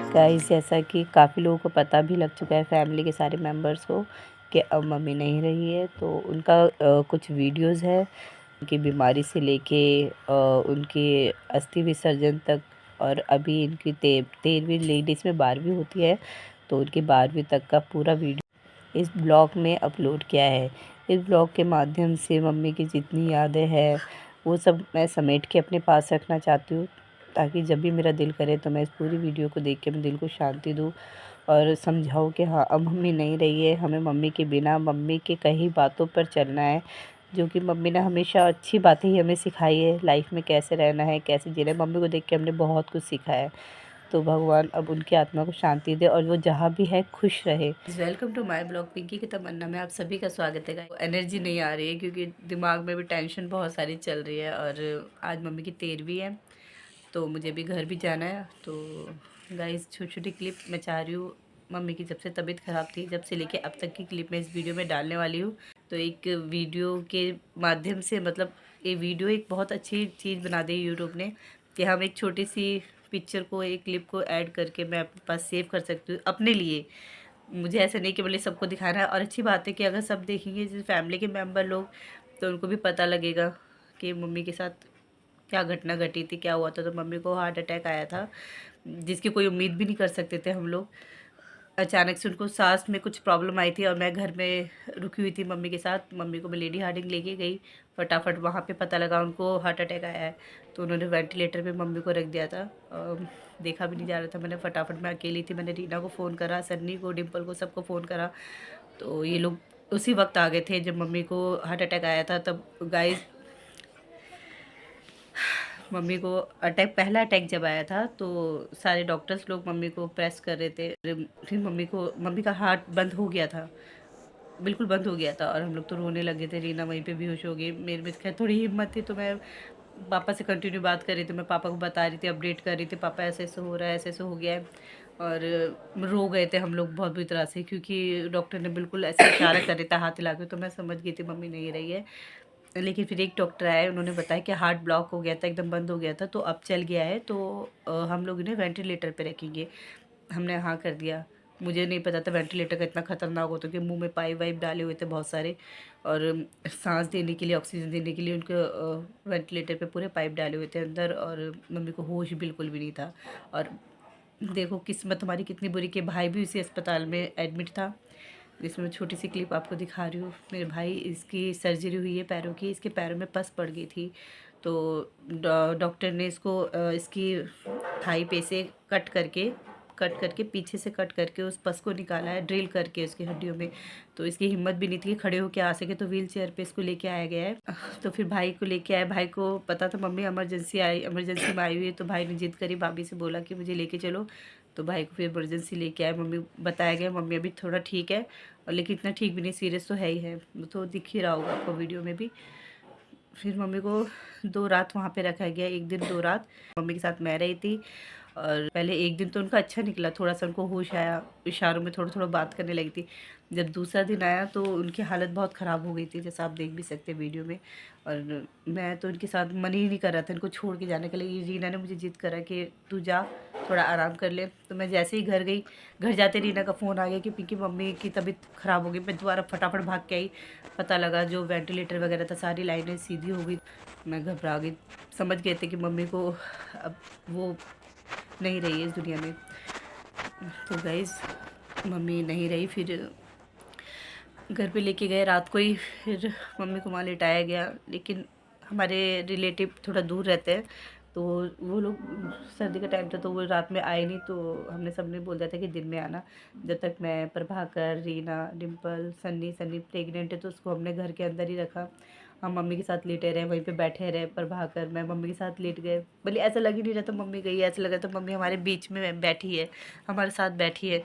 Guys, जैसा कि काफ़ी लोगों को पता भी लग चुका है, फैमिली के सारे मेंबर्स को, कि अब मम्मी नहीं रही है। तो उनका कुछ वीडियोस है, उनकी बीमारी से लेके उनके अस्थि विसर्जन तक, और अभी इनकी 13वीं लेडीज़ में 12वीं होती है, तो उनकी 12वीं तक का पूरा वीडियो इस ब्लॉग में अपलोड किया है। इस ब्लॉग के माध्यम से मम्मी की जितनी यादें हैं वो सब मैं समेट के अपने पास रखना चाहती हूँ, ताकि जब भी मेरा दिल करे तो मैं इस पूरी वीडियो को देख के अपने दिल को शांति दूँ और समझाऊँ कि हाँ, अब मम्मी नहीं रही है, हमें मम्मी के बिना मम्मी के कही बातों पर चलना है। जो कि मम्मी ने हमेशा अच्छी बातें ही हमें सिखाई है, लाइफ में कैसे रहना है, कैसे जीना है। मम्मी को देख के हमने बहुत कुछ सीखा है। तो भगवान अब उनकी आत्मा को शांति दे और वो जहाँ भी है खुश रहे। Welcome to my blog Pinky की तमन्ना में आप सभी का स्वागत है। एनर्जी नहीं आ रही है क्योंकि दिमाग में भी टेंशन बहुत सारी चल रही है, और आज मम्मी की 13वीं है, तो मुझे भी घर भी जाना है। तो गाइस, छोटी छोटी क्लिप मैं चाह रही हूँ, मम्मी की जब से तबीयत ख़राब थी जब से लेके अब तक की क्लिप मैं इस वीडियो में डालने वाली हूँ। तो एक वीडियो के माध्यम से, मतलब ये वीडियो एक बहुत अच्छी चीज़ बना दी यूट्यूब ने, कि हम एक छोटी सी पिक्चर को, एक क्लिप को ऐड करके मैं अपने पास सेव कर सकती हूँ अपने लिए। मुझे ऐसा नहीं कि बोले सबको दिखाना है। और अच्छी बात है कि अगर सब देखेंगे, जैसे फैमिली के मेम्बर लोग, तो उनको भी पता लगेगा कि मम्मी के साथ क्या घटना घटी थी, क्या हुआ था। तो मम्मी को हार्ट अटैक आया था, जिसकी कोई उम्मीद भी नहीं कर सकते थे हम लोग। अचानक से उनको सांस में कुछ प्रॉब्लम आई थी, और मैं घर में रुकी हुई थी मम्मी के साथ। मम्मी को मैं लेडी हार्डिंग लेके गई, फटाफट वहाँ पे पता लगा उनको हार्ट अटैक आया है। तो उन्होंने वेंटिलेटर पे मम्मी को रख दिया था। देखा भी नहीं जा रहा था। मैंने फटाफट, मैं अकेली थी, मैंने रीना को फ़ोन करा, सन्नी को, डिम्पल को, सबको फ़ोन करा। तो ये लोग उसी वक्त आ गए थे जब मम्मी को हार्ट अटैक आया था। तब गाइस, मम्मी को अटैक, पहला अटैक जब आया था तो सारे डॉक्टर्स लोग मम्मी को प्रेस कर रहे थे। फिर मम्मी का हार्ट बंद हो गया था, बिल्कुल बंद हो गया था, और हम लोग तो रोने लगे थे। रीना वहीं पे बेहोश हो गई। मेरे में खैर थोड़ी हिम्मत थी, तो मैं पापा से कंटिन्यू बात कर रही थी, मैं पापा को बता रही थी, अपडेट कर रही थी, पापा ऐसे ऐसे हो रहा है, ऐसे ऐसे हो गया है। और रो गए थे हम लोग बहुत बुरी तरह से, क्योंकि डॉक्टर ने बिल्कुल ऐसे इशारा कर रहा था हाथ हिला के, तो मैं समझ गई थी मम्मी नहीं रही है। लेकिन फिर एक डॉक्टर आए, उन्होंने बताया कि हार्ट ब्लॉक हो गया था, एकदम बंद हो गया था, तो अब चल गया है, तो हम लोग इन्हें वेंटिलेटर पे रखेंगे। हमने हाँ कर दिया। मुझे नहीं पता था वेंटिलेटर का इतना ख़तरनाक होता, कि मुंह में पाइप वाइप डाले हुए थे बहुत सारे, और सांस देने के लिए, ऑक्सीजन देने के लिए उनको वेंटिलेटर पे पूरे पाइप डाले हुए थे अंदर, और मम्मी को होश बिल्कुल भी नहीं था। और देखो किस्मत हमारी कितनी बुरी, कि भाई भी उसी अस्पताल में एडमिट था, जिसमें मैं छोटी सी क्लिप आपको दिखा रही हूँ। मेरे भाई, इसकी सर्जरी हुई है पैरों की, इसके पैरों में पस पड़ गई थी। तो डॉक्टर ने इसको इसकी थाई पे से कट करके पीछे से कट करके उस पस को निकाला है, ड्रिल करके उसकी हड्डियों में। तो इसकी हिम्मत भी नहीं थी कि खड़े होकर आ सके, तो व्हील चेयर पर इसको लेके आया गया है। तो फिर भाई को लेके आए। भाई को पता था मम्मी इमरजेंसी में आई हुई है, तो भाई ने जिद करी, भाभी से बोला कि मुझे लेके चलो। तो भाई को फिर इमरजेंसी लेके आए। मम्मी, बताया गया मम्मी अभी थोड़ा ठीक है, और लेकिन इतना ठीक भी नहीं, सीरियस तो है ही है, तो दिख ही रहा होगा आपको वीडियो में भी। फिर मम्मी को 2 रात वहाँ पे रखा गया, 1 दिन 2 रात मम्मी के साथ मैं रही थी। और पहले 1 दिन तो उनका अच्छा निकला, थोड़ा सा उनको होश आया, इशारों में थोड़ा थोड़ा बात करने लगी थी। जब दूसरा दिन आया तो उनकी हालत बहुत ख़राब हो गई थी, जैसा आप देख भी सकते हैं वीडियो में। और मैं तो उनके साथ मन ही नहीं कर रहा था इनको छोड़ के जाने के लिए। रीना ने मुझे जिद करा कि तू जा, थोड़ा आराम कर ले। तो मैं जैसे ही घर गई, घर जाते रीना का फ़ोन आ गया कि पिंकी मम्मी की तबीयत ख़राब हो गई। मैं दोबारा फटाफट भाग के आई, पता लगा जो वेंटिलेटर वगैरह था सारी लाइनें सीधी हो गई। मैं घबरा गई, समझ गए थे कि मम्मी को अब वो नहीं रही है इस दुनिया में। तो गाइस, मम्मी नहीं रही। फिर घर पे लेके गए रात को ही, फिर मम्मी को वहाँ लिटाया गया। लेकिन हमारे रिलेटिव थोड़ा दूर रहते हैं, तो वो लोग, सर्दी का टाइम था तो वो रात में आए नहीं, तो हमने सबने बोल दिया था कि दिन में आना। जब तक मैं, प्रभाकर, रीना, डिम्पल, सन्नी प्रेग्नेंट है, तो उसको हमने घर के अंदर ही रखा। हम मम्मी के साथ लेटे रहे, वहीं पे बैठे रहे, प्रभाकर, मैं मम्मी के साथ लेट गए। भले ऐसा लग ही नहीं रहा था मम्मी गई है, ऐसा लग रहा था मम्मी हमारे बीच में बैठी है, हमारे साथ बैठी है।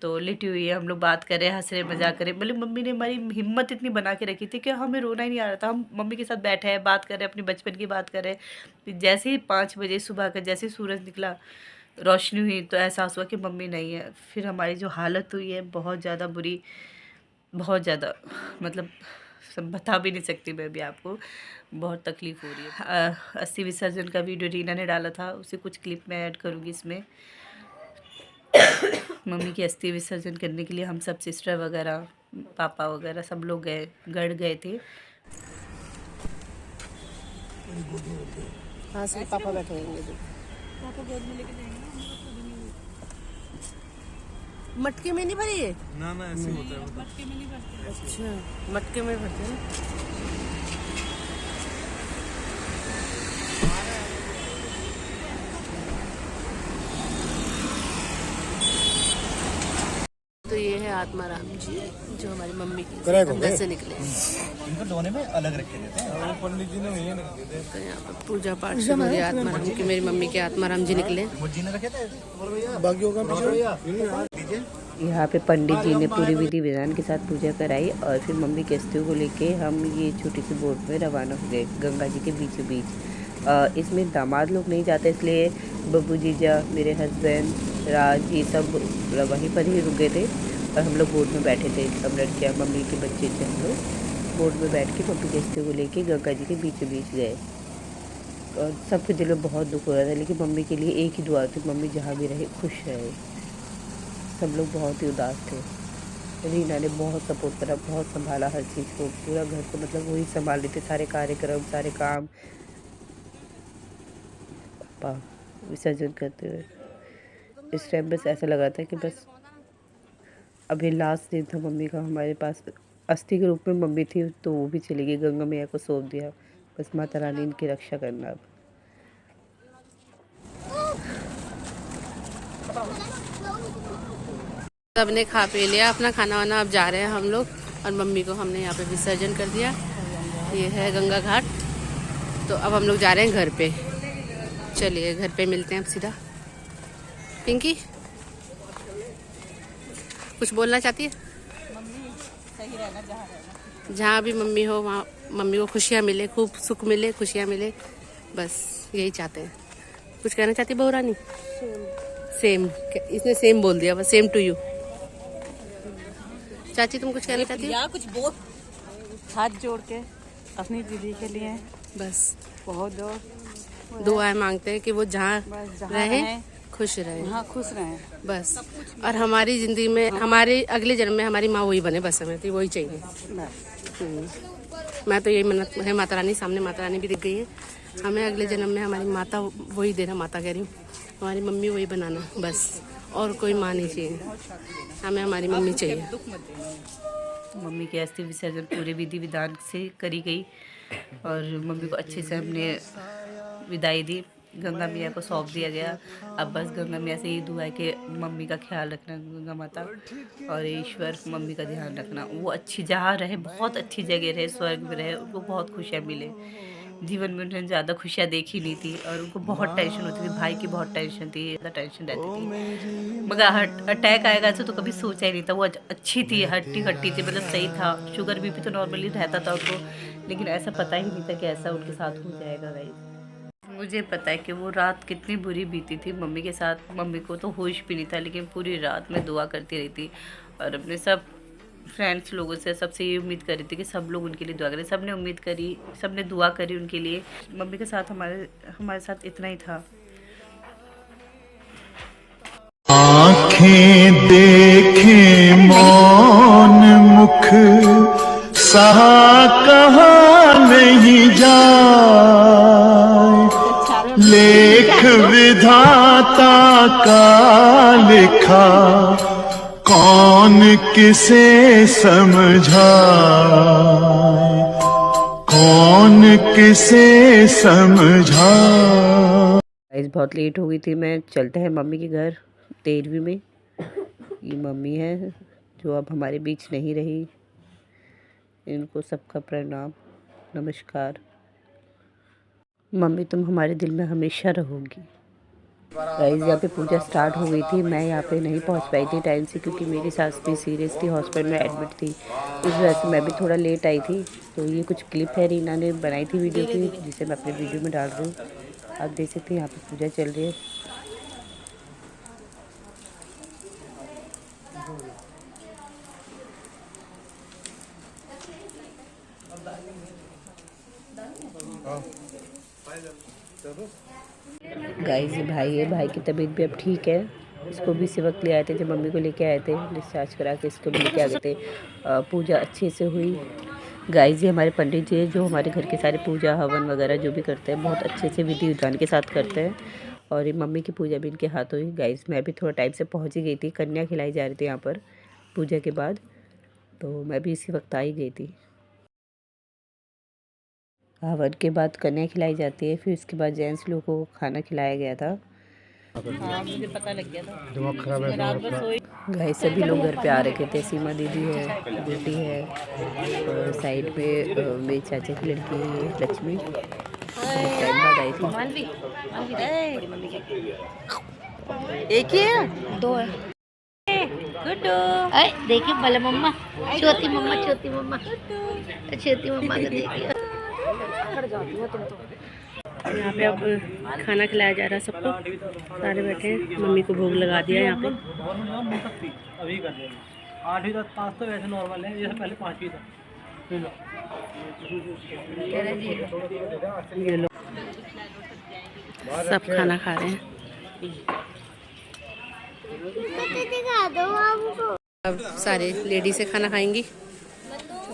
तो लेटी हुई है, हम लोग बात कर रहे हैं, हंस रहे, मजाक कर रहे। मतलब मम्मी ने हमारी हिम्मत इतनी बना के रखी थी कि हमें रोना ही नहीं आ रहा था। हम मम्मी के साथ बैठे हैं, बात कर रहे हैं, अपने बचपन की बात कर रहे हैं। फिर जैसे ही 5 बजे सुबह का, जैसे ही सूरज निकला, रोशनी हुई, तो एहसास हुआ कि मम्मी नहीं है। फिर हमारी जो हालत हुई है बहुत ज़्यादा बुरी, बहुत ज़्यादा, मतलब सब बता भी नहीं सकती मैं भी आपको, बहुत तकलीफ़ हो रही है। अस्थि विसर्जन का वीडियो रीना ने डाला था, उसे कुछ क्लिप मैं ऐड करूँगी इसमें। मम्मी की अस्थि विसर्जन करने के लिए हम सब सिस्टर वगैरह, पापा वगैरह सब लोग गढ़ गए थे। हाँ सिर्फ पापा बैठे होंगे। पापा गोद में लेके जाएंगे ना, मटके में नहीं भरी है? ना ऐसे ही होता है। मटके में नहीं भरते। अच्छा, मटके में भरते हैं ना। तो ये है आत्माराम जी जो हमारी मम्मी के अंदर से निकले। इनको दोनों में अलग रखे देते हैं। वो पंडित जी ने वही रखे थे। तो यहाँ पर पूजा पाठ शुरू हो रही है आत्माराम की। मेरी मम्मी के आत्माराम जी निकले। वो जी ने रखे थे बाकी होगा। यहाँ पे पंडित जी ने पूरी विधि विधान के साथ पूजा कराई और फिर मम्मी के अस्थियों को लेके हम ये छोटी सी बोट में रवाना हो गए गंगा जी के बीचों बीच। इसमें दामाद लोग नहीं जाते, इसलिए बब्बू जीजा, मेरे हस्बैंड, राज, ये सब वहीं पर ही रुके थे और हम लोग बोट में बैठे थे। सब लड़कियाँ, मम्मी के बच्चे थे, हम लोग बोट में बैठ के मम्मी के अस्थियों को लेके गंगा जी के बीचों बीच गए। और सबके दिल में बहुत दुख हो रहा था, लेकिन मम्मी के लिए एक ही दुआ थी, मम्मी जहाँ भी रहे खुश रहे। सब लोग बहुत ही उदास थे। रीना ने बहुत सपोर्ट करा, बहुत संभाला हर चीज़ को, पूरा घर को, मतलब वही संभाल रही थी, सारे कार्यक्रम, सारे काम। पापा विसर्जन करते हुए इस टाइम बस ऐसा लग रहा था कि बस अभी लास्ट दिन था मम्मी का। हमारे पास अस्थि के रूप में मम्मी थी, तो वो भी चली गई, गंगा मैया को सौंप दिया। बस माता रानी इनकी रक्षा करना अब। सबने खा पी लिया अपना खाना वाना, अब जा रहे हैं हम लोग। और मम्मी को हमने यहाँ पे विसर्जन कर दिया। ये है गंगा घाट। तो अब हम लोग जा रहे हैं घर पे। चलिए घर पे मिलते हैं अब सीधा। पिंकी कुछ बोलना चाहती है? मम्मी सही रहना, जहाँ भी मम्मी हो वहाँ मम्मी को खुशियाँ मिले, खूब सुख मिले, खुशियाँ मिले, बस यही चाहते हैं। कुछ कहना चाहती है बहू रानी? सेम, इसने सेम बोल दिया, बस सेम टू यू। चाची तुम कुछ कहना चाहती हो? या कुछ बोल। हाथ जोड़ के अपनी दीदी के लिए बस बहुत दुआएं मांगते हैं कि वो जहाँ रहे खुश रहे, हाँ खुश रहे बस। और हमारी जिंदगी में, हमारे अगले जन्म में हमारी माँ वही बने, बस हमें तो वही चाहिए। मैं तो यही मन्नत है माता रानी, सामने माता रानी भी दिख गई है। हमें अगले जन्म में हमारी माता वही देना, माता कह रही हूँ, हमारी मम्मी वही बनाना, बस। और कोई माँ नहीं चाहिए हमें, हमारी मम्मी चाहिए। मम्मी के अस्थि विसर्जन पूरे विधि विधान से करी गई और मम्मी को अच्छे से हमने विदाई दी। गंगा मैया को सौंप दिया गया। अब बस गंगा मैया से ये दुआ है कि मम्मी का ख्याल रखना, गंगा माता और ईश्वर मम्मी का ध्यान रखना। वो अच्छी जहाँ रहे, बहुत अच्छी जगह रहे, स्वर्ग में रहे, उनको बहुत खुशियाँ मिले। जीवन में उन्होंने ज़्यादा खुशियाँ देखी नहीं थी और उनको बहुत टेंशन होती थी, भाई की बहुत टेंशन थी, ज़्यादा टेंशन रहती थी। मगर अटैक आएगा ऐसे तो कभी सोचा ही नहीं था। वो अच्छी थी, हट्टी कट्टी थी, मतलब सही था। शुगर बीपी तो नॉर्मली रहता था उनको, लेकिन ऐसा पता ही नहीं था कि ऐसा उनके साथ हो जाएगा। गाइस मुझे पता है कि वो रात कितनी बुरी बीती थी मम्मी के साथ। मम्मी को तो होश भी नहीं था, लेकिन पूरी रात में दुआ करती रही थी और अपने सब फ्रेंड्स लोगों से, सबसे ये उम्मीद कर रही थी कि सब लोग उनके लिए दुआ करें। सब ने उम्मीद करी, सब ने दुआ करी उनके लिए। मम्मी के साथ हमारे साथ इतना ही था। आँखें देखे मौन मुख सहा कहाँ नहीं जाए, लेख विधाता का लिखा कौन किसे समझाए, कौन किसे समझाए। गाइस बहुत लेट हो गई थी, मैं चलते हैं मम्मी के घर 13वीं में। ये मम्मी है जो अब हमारे बीच नहीं रही। इनको सबका प्रणाम, नमस्कार। मम्मी तुम हमारे दिल में हमेशा रहोगी। गाइस यहाँ पे पूजा स्टार्ट हो गई थी। मैं यहाँ पे नहीं पहुँच पाई थी टाइम से, क्योंकि मेरी सास भी सीरियस थी, हॉस्पिटल में एडमिट थी। इस वजह से मैं भी थोड़ा लेट आई थी। तो ये कुछ क्लिप है, रीना ने बनाई थी वीडियो की, जिसे मैं अपने वीडियो में डाल रही हूँ। आप देख सकते हैं यहाँ पे पूजा चल रही है। गाइस ये भाई है, भाई की तबीयत भी अब ठीक है। इसको भी इसी वक्त ले आए थे जब मम्मी को लेके आए थे, डिस्चार्ज करा के इसको भी लेके आ गए थे। पूजा अच्छे से हुई। गाइस ये हमारे पंडित जी जो हमारे घर के सारे पूजा हवन वगैरह जो भी करते हैं बहुत अच्छे से विधि विधान के साथ करते हैं। और ये मम्मी की पूजा भी इनके हाथ हुई। गाइस मैं भी थोड़ा टाइम से पहुंच ही गई थी, कन्या खिलाई जा रही थी यहाँ पर पूजा के बाद, तो मैं भी इसी वक्त आ ही गई थी। हवन के बाद कन्या खिलाई जाती है, फिर उसके बाद जेंट्स लोगों को खाना खिलाया गया था। हाँ मुझे पता लग गया था। दिमाग खराब है रात भर सोई। गाइस सभी लोग घर पे आ रखे थे। सीमा दीदी है, बेटी है, और साइड पे मेरी चाचा की लड़की है लक्ष्मी, टाइम बाद आई थी। मानवी एक ही है, दो है। गुड्डू अरे देखिए भले मम्मा, छोटी मम्मा छोटी मम्मा छोटी मम्मा को देखिए। यहाँ पे अब खाना खिलाया जा रहा है सबको, सारे बैठे हैं। मम्मी को भोग लगा दिया यहाँ पे। अभी कर देंगे 8 तक 5 तो वैसे नॉर्मल है, जैसे पहले 5 था। ये लोग सब खाना खा रहे हैं। अब सारे लेडीज से खाना खाएंगी,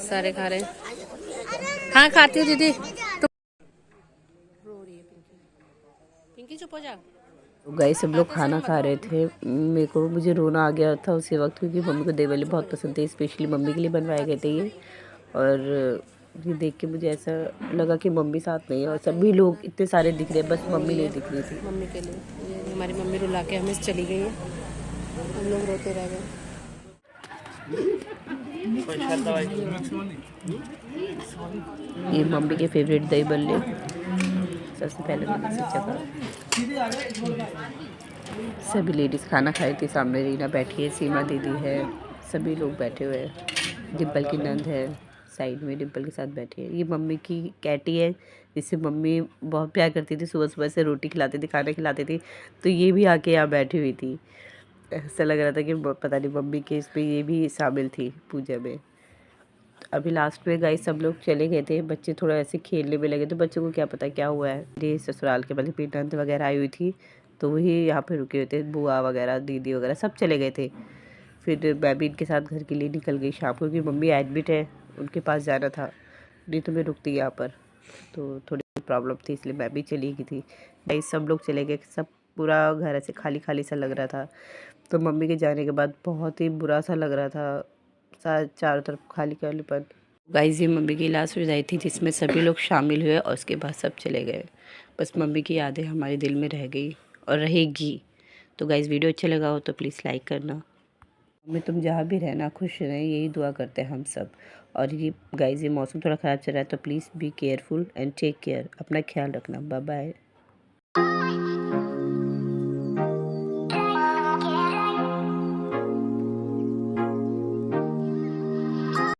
सारे खा रहे हैं। हाँ खाती हूँ दीदी। रो रही है पिंकी। पिंकी चुप हो जा। गाइस सब लोग खाना खा रहे थे। मुझे रोना आ गया था उसी वक्त, क्योंकि मम्मी को देवली बहुत पसंद थे, स्पेशली मम्मी के लिए बनवाए गए थे ये। और ये देख के मुझे ऐसा लगा कि मम्मी साथ नहीं है, और सभी लोग इतने सारे दिख रहे, बस मम्मी नहीं दिख रही थी। मम्मी के लिए ये हमारी मम्मी रुला के हमें चली गई है, हम लोग रोते रह गए। ये मम्मी के फेवरेट दही बल्ले सबसे पहले मैंने सोचा था। सभी लेडीज़ खाना खाई थी। सामने रीना बैठी है, सीमा दीदी है, सभी लोग बैठे हुए हैं। डिम्पल की नंद है साइड में, डिम्पल के साथ बैठी है। ये मम्मी की कैटी है, जिससे मम्मी बहुत प्यार करती थी, सुबह सुबह से रोटी खिलाती थी, खाना खिलाती थी। तो ये भी आके यहाँ बैठी हुई थी। ऐसा लग रहा था कि पता नहीं मम्मी के इसमें ये भी शामिल थी पूजा में। अभी लास्ट में गाइस सब लोग चले गए थे, बच्चे थोड़ा ऐसे खेलने में लगे, तो बच्चों को क्या पता क्या हुआ है। ये ससुराल के मतलब मेरी नंद वगैरह आई हुई थी, तो वही यहाँ पे रुके हुए थे। बुआ वगैरह दीदी वगैरह सब चले गए थे। फिर मैं भी इनके साथ घर के लिए निकल गई शाम को, क्योंकि मम्मी एडमिट है, उनके पास जाना था, नहीं तो मैं रुकती यहाँ पर। तो थोड़ी प्रॉब्लम थी, इसलिए मैं भी चली गई थी। गाइस सब लोग चले गए, सब पूरा घर ऐसे खाली खाली सा लग रहा था। तो मम्मी के जाने के बाद बहुत ही बुरा सा लग रहा था, चारों तरफ खाली खालीपन। गाइस ये मम्मी की लास्ट विदाई थी, जिसमें सभी लोग शामिल हुए और उसके बाद सब चले गए। बस मम्मी की यादें हमारे दिल में रह गई और रहेगी। तो गाइस वीडियो अच्छा लगा हो तो प्लीज़ लाइक करना। मम्मी तुम जहाँ भी रहना खुश रहें, यही दुआ करते हैं हम सब। और ये गाइस ये मौसम थोड़ा ख़राब चल रहा है, तो please be careful and take care. अपना ख्याल रखना। Bye bye.